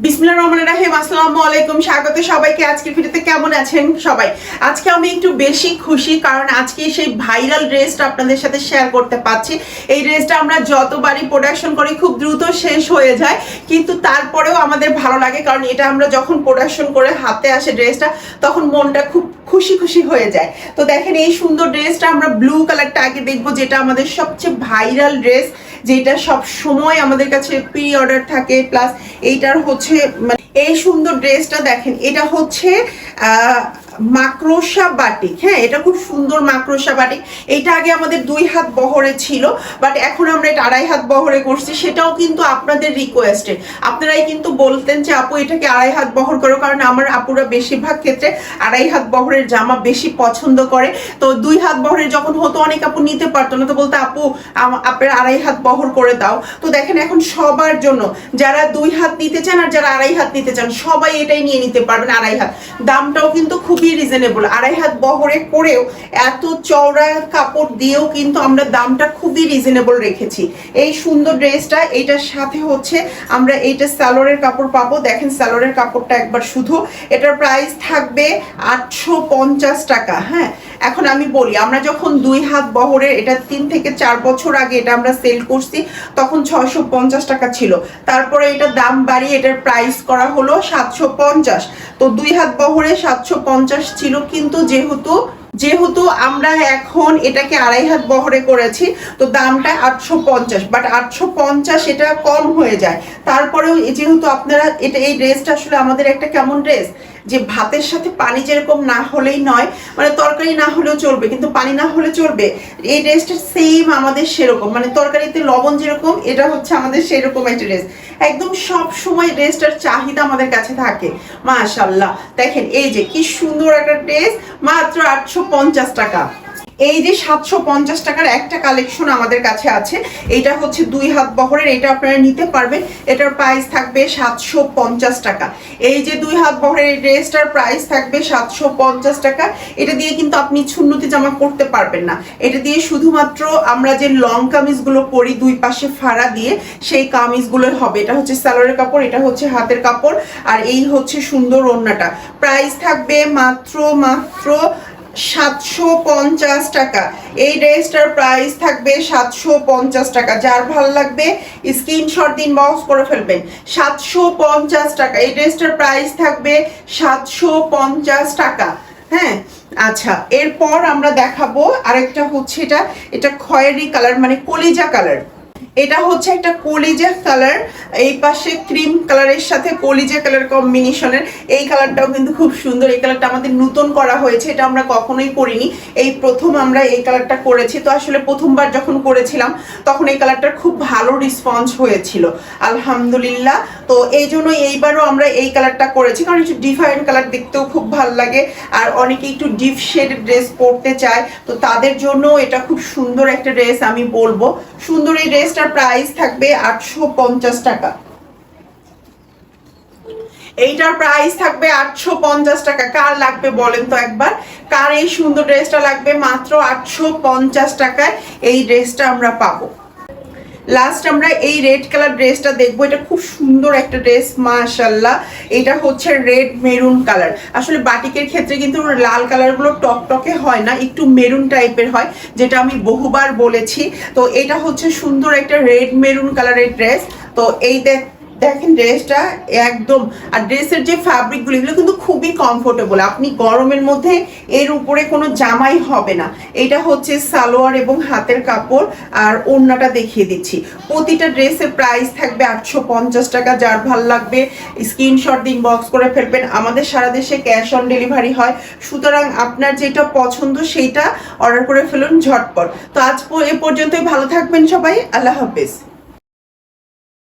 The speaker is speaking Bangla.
বিসমিল্লাহির রহমানির রহিম। আসসালামু আলাইকুম, স্বাগত সবাইকে আজকের ভিডিওতে। কেমন আছেন সবাই? আজকে আমি একটু বেশি খুশি, কারণ আজকে সেই ভাইরাল ড্রেসটা আপনাদের সাথে শেয়ার করতে পারছি। এই ড্রেসটা আমরা যতবারই প্রোডাকশন করি খুব দ্রুত শেষ হয়ে যায়, কিন্তু তারপরেও আমাদের ভালো লাগে, কারণ এটা আমরা যখন প্রোডাকশন করে হাতে আসে ড্রেসটা, তখন মনটা খুব খুশি খুশি হয়ে যায়। তো দেখেন এই সুন্দর ড্রেসটা আমরা ব্লু কালারটা আগে দেখবো, যেটা আমাদের সবচেয়ে ভাইরাল ড্রেস, যেটা সব সময় আমাদের কাছে প্রি অর্ডার থাকে। প্লাস এইটার হচ্ছে মানে এই সুন্দর ড্রেসটা দেখেন, এটা হচ্ছে মাকড়সা বাটিক। হ্যাঁ, এটা খুব সুন্দর মাকড়সা বাটিক। এটা আগে আমাদের 2 হাত বহরে ছিল, বাট এখন আমরা এটা 2.5 হাত বহরে করছি। সেটাও কিন্তু আপনাদের রিকোয়েস্টে, আপনারাই কিন্তু বলতেন যে আপু এটাকে 2.5 হাত বহর করো, কারণ আমার আপুরা বেশিরভাগ ক্ষেত্রে 2.5 হাত বহরের জামা বেশি পছন্দ করে। তো 2 হাত বহরের যখন হতো অনেক আপু নিতে পারতো না, তো বলতে আপু আপনারা 2.5 হাত বহর করে দাও। তো দেখেন এখন সবার জন্য, যারা 2 হাত নিতে চান আর যারা 2.5 হাত নিতে চান, সবাই এটাই নিয়ে নিতে পারবেন 2.5 হাত। দামটাও কিন্তু খুবই রিজনেবল। 2.5 হাত বহরে করেও এত চওড়া কাপড় দিয়েও কিন্তু আমরা দামটা খুবই রিজনেবল রেখেছি। এই সুন্দর ড্রেসটা, এইটার সাথে হচ্ছে আমরা এইটা সালোয়ারের কাপড় পাবো। দেখেন সালোয়ারের কাপড়টা একবার শুধু, এটার প্রাইস থাকবে 850 টাকা। হ্যাঁ, এখন আমি বলি, আমরা যখন 2 হাত বহরের, এটা 3 থেকে 4 বছর আগে এটা আমরা সেল করছি, তখন 650 টাকা ছিল। তারপরে এটা দাম বাড়িয়ে এটার প্রাইস করা হলো 750। তো 2 হাত বহরে 750 ছিল, কিন্তু যেহেতু আমরা এখন এটাকে 2.5 হাত বহরে করেছি, তো দামটা 850। বাট 850 এটা কম হয়ে যায়। তারপরেও যেহেতু আপনারা এটা, এই ড্রেসটা আসলে আমাদের একটা কেমন ড্রেস, যে ভাতের সাথে পানি যেরকম না হলেই নয়, মানে তরকারি না হলেও চলবে কিন্তু পানি না হলে চলবে, এই ড্রেসটা সেম আমাদের সেরকম। মানে তরকারিতে লবণ যেরকম, এটা হচ্ছে আমাদের সেরকম একটা ড্রেস। একদম সব সময় ড্রেসটার চাহিদা আমাদের কাছে থাকে। মাশাআল্লাহ, দেখেন এই যে কি সুন্দর একটা ড্রেস, মাত্র 850 টাকা। এই যে 750 টাকার একটা কালেকশন আমাদের কাছে আছে, এটা হচ্ছে 2 হাত বহরের, এটা আপনারা নিতে পারবেন। এটার প্রাইস থাকবে 750 টাকা। এই যে 2 হাত বহরের এই ড্রেসটার প্রাইস থাকবে 750 টাকা। এটা দিয়ে কিন্তু আপনি সুন্নতি জামা করতে পারবেন না। এটা দিয়ে শুধুমাত্র আমরা যে লং কামিজগুলো পরি 2 পাশে ফাড়া দিয়ে, সেই কামিজগুলোই হবে। এটা হচ্ছে সালোয়ারের কাপড়, এটা হচ্ছে হাতের কাপড়, আর এই হচ্ছে সুন্দর ওড়নাটা। প্রাইস থাকবে মাত্র 750 টাকা। এই ড্রেসটার প্রাইস থাকবে 750 টাকা। যার ভালো লাগবে স্ক্রিনশট দিন, বক্স করে ফেলবেন। 750 টাকা এই ড্রেসটার প্রাইস থাকবে 750 টাকা। হ্যাঁ, আচ্ছা, এরপর আমরা দেখাবো আরেকটা হচ্ছে এটা খয়েরি কালার, মানে কলিজা কালার। এটা হচ্ছে একটা কলিজা কালার, এই পাশে ক্রিম কালারের সাথে কলিজা কালার কম্বিনেশনের। এই কালারটাও কিন্তু খুব সুন্দর। এই কালারটা আমাদের নতুন করা হয়েছে, এটা আমরা কখনোই করিনি, এই প্রথম আমরা এই কালারটা করেছি। তো আসলে প্রথমবার যখন করেছিলাম তখন এই কালারটার খুব ভালো রেসপন্স হয়েছিল, আলহামদুলিল্লাহ। তো এই জন্য এইবারও আমরা এই কালারটা করেছি, কারণ একটু ডিফারেন্ট কালার, দেখতেও খুব ভালো লাগে। আর অনেকে একটু ডিপ শেড ড্রেস পরতে চায়, তো তাদের জন্য এটা খুব সুন্দর একটা ড্রেস। আমি বলবো সুন্দর এই ড্রেসটা প্রাইস থাকবে 850 টাকা। এইটার প্রাইস থাকবে 850 টাকা। কার লাগবে বলেন তো একবার, কার এই সুন্দর ড্রেসটা লাগবে? মাত্র 850 টাকায় এই ড্রেসটা আমরা পাবো। লাস্ট আমরা এই রেড কালার ড্রেসটা দেখবো। এটা খুব সুন্দর একটা ড্রেস, মাশাআল্লাহ। এটা হচ্ছে রেড মেরুন কালার। আসলে বাটিকের ক্ষেত্রে কিন্তু লাল কালারগুলো টকটকে হয় না, একটু মেরুন টাইপের হয়, যেটা আমি বহুবার বলেছি। তো এটা হচ্ছে সুন্দর একটা রেড মেরুন কালারের ড্রেস। তো এই দেখেন ড্রেসটা একদম, আর ড্রেসের যে ফ্যাব্রিকগুলো, এগুলো কিন্তু খুবই কমফোর্টেবল। আপনি গরমের মধ্যে এর উপরে কোনো জামাই হবে না। এটা হচ্ছে সালোয়ার এবং হাতের কাপড়, আর ওড়নাটা দেখিয়ে দিচ্ছি। প্রতিটা ড্রেসের প্রাইস থাকবে 850 টাকা। যার ভাল লাগবে স্ক্রিনশট দিন, বক্স করে ফেলবেন। আমাদের সারা দেশে ক্যাশ অন ডেলিভারি হয়, সুতরাং আপনার যেটা পছন্দ সেইটা অর্ডার করে ফেলুন ঝটপট। তো আজ এ পর্যন্তই, ভালো থাকবেন সবাই, আল্লাহ হাফেজ।